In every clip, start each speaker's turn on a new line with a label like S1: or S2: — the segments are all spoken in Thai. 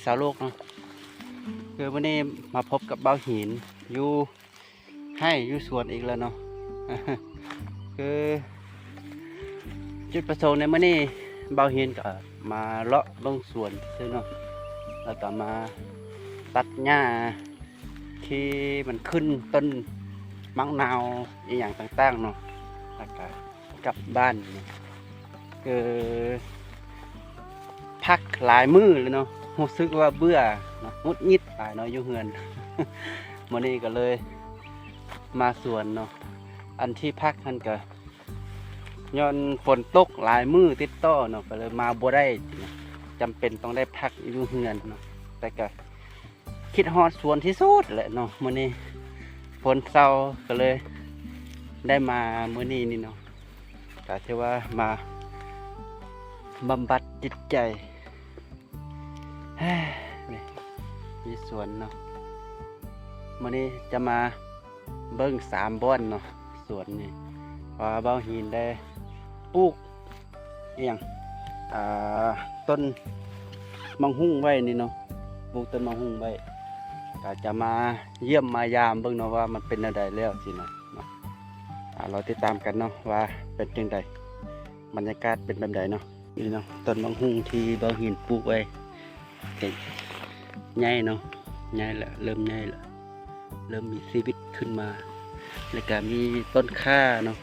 S1: สาวโลกเนาะคือวันนี้มาพบกับเบ้าหินอยู่อยู่สวนอีกแล้วเนาะ คือจุดประสงค์ในมื้อนี้เบ้าหินก็มาเลาะลงสวนซื่อเนาะแล้วก็มาตัดหญ้าที่มันขึ้นต้นมะนาวอีอย่างต่างๆเนาะแล้วก็กลับบ้านเนาะคือพักหลายมื้อเลยเนาะรู้สึกว่าเบื่อเนาะหงุดหงิดหลายเนาะอยู่เฮือน มื้อนี้ก็เลยมาสวนเนาะอันที่พักนั่นก็ย้อนฝนตกหลายมื้อติดต่อเนาะก็เลยมาบ่ได้จำเป็นต้องได้พักอยู่เฮือนเนาะแต่ก็คิดฮอดสวนที่สุดแหละเนาะมื้อนี้ฝนเศร้าก็เลยได้มามื้อนี้นี่เนาะก็ถือว่ามาบำบัดจิตใจ นี่มีสวนเนาะมื้อนี้จะมาเบิ่ง3บ่อนเนาะสวนนี่เพราะว่าเบ้าหินได้ปลูกอีหยังต้นมังหุงไว้นี่เนาะปลูกต้นมังหุงไว้ก็จะมาเยี่ยมมายามเบิ่งเนาะว่ามันเป็นอะไรแล้วสินะเนาะเราติดตามกันเนาะว่าเป็นจังไดบรรยากาศเป็นแบบใดเนาะนี่เนาะต้นมังหุงที่เบ้าหินปลูกไว้ใหญ่เนาะใหญ่ละเริ่มใหญ่ละเริ่มมีชีวิตขึ้นมาแล้วก็มีต้นข่าเนาะ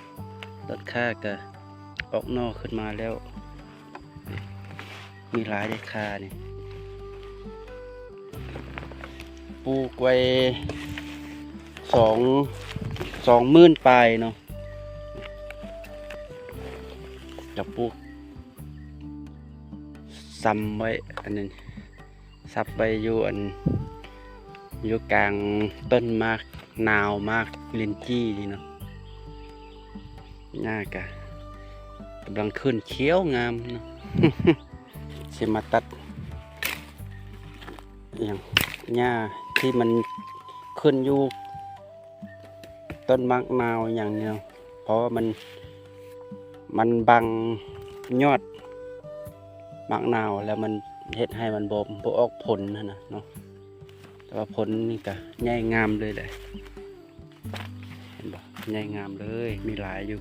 S1: ต้นข่าก็ออกนอกขึ้นมาแล้วมีหลายได้ข่านี่ปลูกไว้20,000ปลายเนาะจะปลูกซ้ำไว้อันนึงซับไปอยู่กลางต้นมากนาวมากลินจี้นี่เนาะหญ้ากะกำลังขึ้นเขียวงามเนาะ สิมาตัดอย่างหญ้าที่มันขึ้นอยู่ต้นมะนาวอย่างเดียวเพราะว่ามันบังยอดมะนาวแล้วมันเฮ็ดให้มันบ่ออกผลนะเนาะแต่ว่าผลนี่ก็ใหญ่งามเลยแหละเห็นบ่ใหญ่งามเลยมีหลายอยู่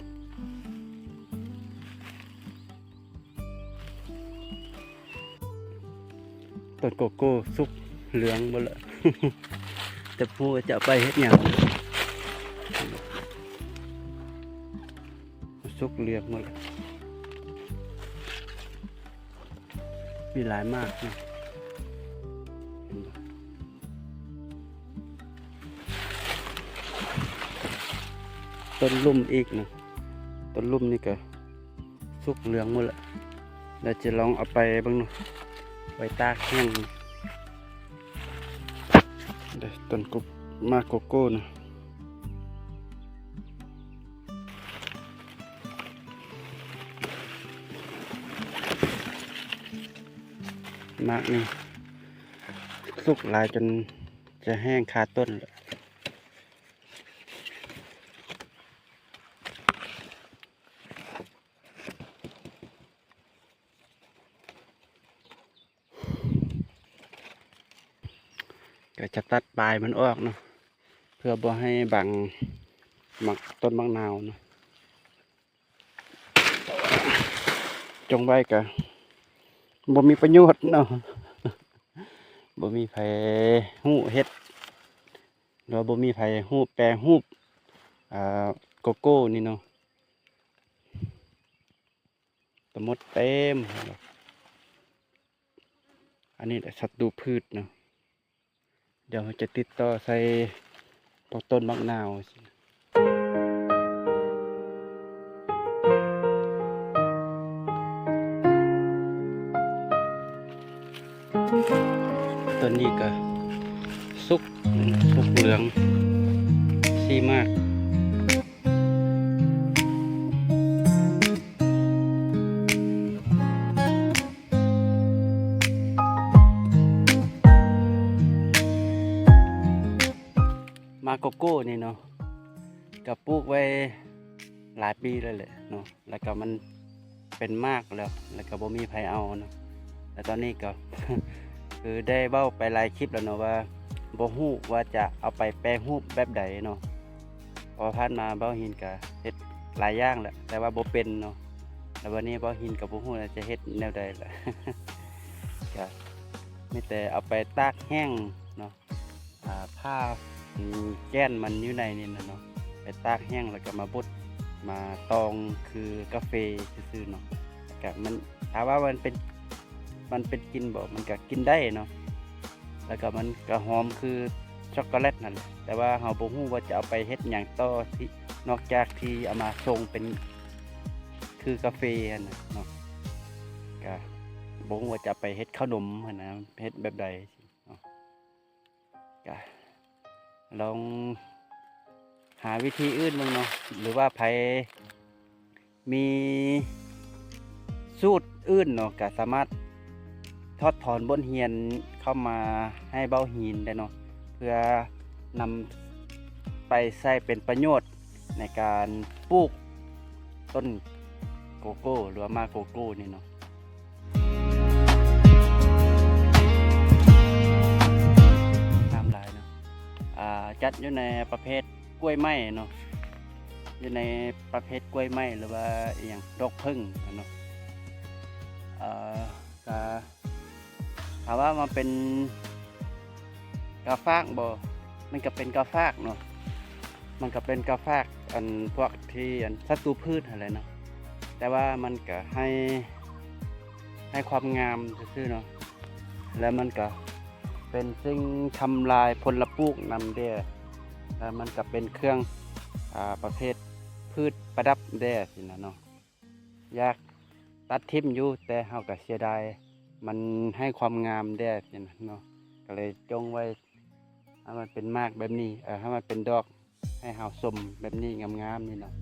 S1: ต้นโกโก้สุกเหลืองหมดละ แต่ผู้จะไปเฮ็ดหยังสุกเหลืองหมดละมีหลายมากนะต้นลุ่มอีกนะต้นลุ่มนี่ก็สุกเหลืองหมดละเราจะลองเอาไปบ้างเนาะไว้ตากแห้งเดี๋ยวต้นมาโกโก้นะมากนี่สุกหลายจนจะแห้งคาต้นเลยก็จะตัดปลายมันออกเนาะเพื่อบ่ให้บังต้นมะนาวเนาะจงไว้ก็บ่มีประโยชน์เนาะ บ่มีไผฮู้เฮ็ดหรือบ่มีไผฮู้แปรรูปโกโก้นี่เนาะตะมดเต็มอันนี้แหละศัตรูพืชเนาะเดี๋ยวจะติดต่อใส่ต้นมะนาวต้นนี้ก็สุกเหลืองสีมากมาโกโก้นี่เนาะกับปลูกไว้หลายปีแล้วแหละเนาะแล้วก็มันเป็นมากแล้วก็บ่มีไผเอาเนาะแล้วตอนนี้ก็ คือได้เว้าไปหลายคลิปแล้วเนาะว่าบ่ฮู้ว่าจะเอาไปแปรรูปแบบใดเนาะพอผ่านมาเบ้าหินก็เฮ็ดหลายอย่างแหละแต่ว่าบ่เป็นเนาะแล้ววันนี้เบ้าหินก็บ่ฮู้ว่าจะเฮ็ดแนวใดล่ะ ก็มีแต่เอาไปตากแห้งเนาะผ้าแก้นมันอยู่ในนี่นะเนาะไปตากแห้งแล้วก็มาบดมาตองคือกาแฟซื่อๆเนาะก็มันถามว่ามันเป็นกินบ่มันก็กินได้เนาะแล้วก็มันก็หอมคือช็อกโกแลตนั่นแหละแต่ว่าเราบ่ฮู้ว่าจะเอาไปเฮ็ดหยังต่อที่นอกจากที่เอามาชงเป็นคือกาแฟนั่นน่ะเนาะก็บ่ฮู้ว่าจะไปเฮ็ดขนมหั่นนะเฮ็ดแบบใดเนาะก็ลองหาวิธีอื่นบ้างเนาะหรือว่าไผมีสูตรอื่นเนาะก็สามารถทอดถอนบทเรียนเข้ามาให้เบ้าหินได้เนาะเพื่อนำไปใช้เป็นประโยชน์ในการปลูกต้นโกโก้หรือว่ามาโกโก้นี่เนาะน้ำลายเนาะจัดอยู่ในประเภทกล้วยไม้เนาะอยู่ในประเภทกล้วยไม้หรือว่าอหย่างดอกผึ้งเนาะก็ถามว่ามันเป็นกาฟากบ่มันก็เป็นกาฟากเนาะมันก็เป็นกาฟากอันพวกที่อันศัตรูพืชอะไรเนาะแต่ว่ามันก็ให้ความงามซื่อๆเนาะแล้วมันก็เป็นสิ่งทำลายพลปลูกนำเด้อแล้วมันก็เป็นเครื่องประเภทพืชประดับแด้สินะเนาะอยากตัดทิ่มอยู่แต่เฮาก็เสียดายมันให้ความงามแด้สินะเนาะก็เลยจงไว้ให้มันเป็นมากแบบนี้ให้มันเป็นดอกให้เฮาชมแบบนี้งามๆนี่เนาะ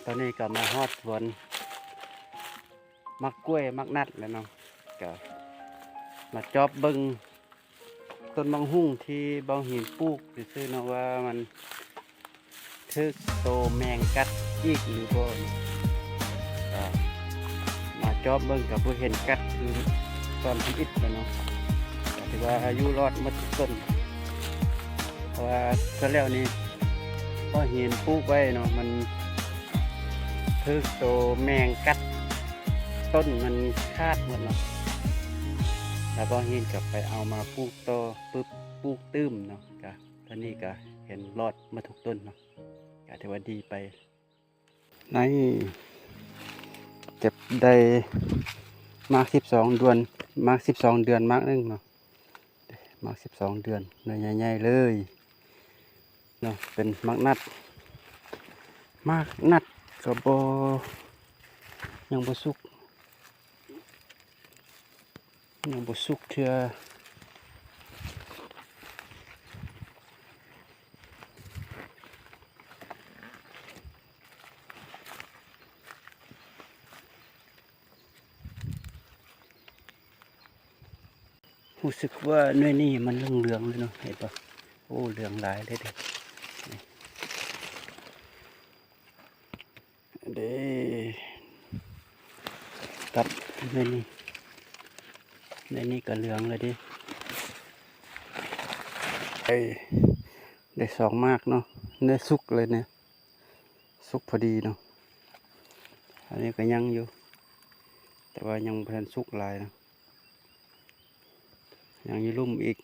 S1: ตอนนี้ก็มาฮอดสวนมักกล้วยมักนัดแล้วเนาะก็มาจอบเบิ่งต้นมังหุ่งที่เบ้าหินปลูกซื่อๆเนาะว่ามันถึกโตแมงกัดอีกหรือบ่มาจอบเบิ่งกับบ่เห็นกัดคือตอนที่อิดแล้วเนาะก็ถือว่าอายุรอดมาทุกต้นเพราะว่าส่วนแล้วนี่เบ้าหินปลูกไว้เนาะมันถึกโตแมงกัดต้นมันคาดหมดเนาะแล้วก็เห็นกลับไปเอามาปลูกต่อปึ๊บปลูกตื้มเนาะก็ตอนนี้ก็เห็นรอดมาทุกต้นเนาะก็ถือว่าดีไปในเก็บได้มา12 เดือนมา12 เดือนมากนึงเนาะมา12 เดือนเนื้อใหญ่ๆเลยเนาะเป็นมักนัดก็บ่ยังบ่สุกเทื่อรู้สึกว่าเนื้อนี่มันเหลืองๆเลยเนาะเห็นปะโอ้เหลืองหลายเลยเด้กับเนื้อนี่ก็เหลืองเลยดิได้2 มากเนาะเนื้อสุกเลยเนี่ยสุกพอดีเนาะอันนี้ก็ยังอยู่แต่ว่ายังบ่ทันสุกหลายนะยังอยู่ลุ่มอีก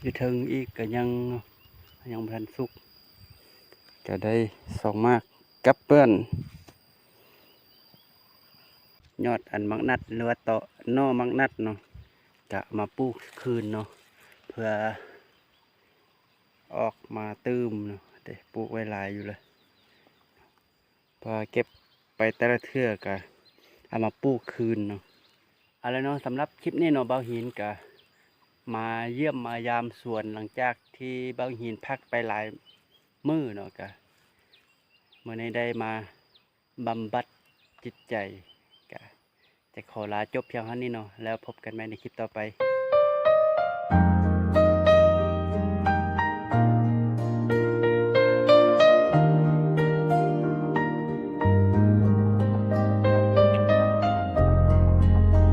S1: อยู่เทิงอีกก็ยังบ่ทันสุกก็ได้2 มากกับเปิ้นยอดอันมักนัดหรือว่าต่อนอมักนัดเนาะจะมาปลูกคืนเนาะเพื่อออกมาตื้มเนาะเดี๋ยวปลูกไว้หลายอยู่เลยพอเก็บไปแต่ละเทื่อก็เอามาปลูกคืนเนาะอะไรเนาะสำหรับคลิปนี้เนาะเบ้าหินก็มาเยี่ยมมายามสวนหลังจากที่เบ้าหินพักไปหลายมื้อเนาะก็เมื่อนี้ได้มาบำบัดจิตใจก็จะขอลาจบเพียงเท่านี้เนาะแล้วพบกันใหม่ในคลิปต่อไป